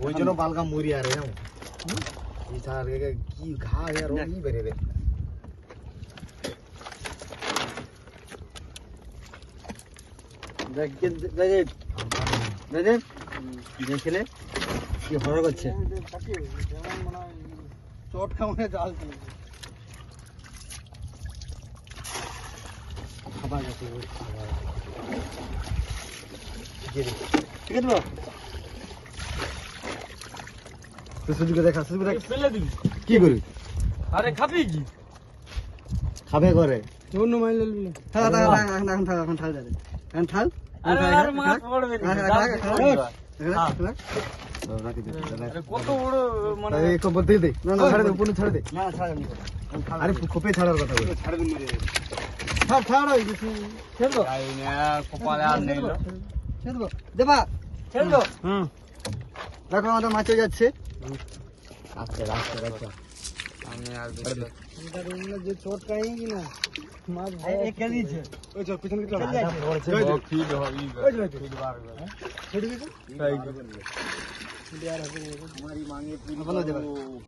ওই জন্য বালগাম মরি আর কি ঘা বেড়ে দেয় দেখলে কি হরর করছে চট খাওয়ানে জাল খাবার গেছে ঠিক আছে সুজুকে দেখা সুজুকে দেখ ফেলে দিবি কি করি আরে খাবি কি খাবে করে অন্য মাইল লবি থাক এখন থাক আরে মাছ পড়বে কত বড় মানে একটু বলতে দে না ছাড়ে দে পুরো ছাড়ে দে না ছাড়ে নি আরে খোপে ছাড়ার কথা বল ছাড়ে দিন মেরে ছাড় ওই কিছু ছেড়ে দাও আই না কপালে আর নেই ছেড়ে দাও দেবা ছেড়ে দাও দেখো আমাদের মাছ হয়ে যাচ্ছে আস্তে আস্তে আস্তে আমি আর যে চোট কাই কি না মাছ ভাই কে দিয়েছে ওই চোট পিছন কি চলে ফিড হবি ওই যে ফিড বার ছেড়ে দিছো তাই हमारी मांगे पूरी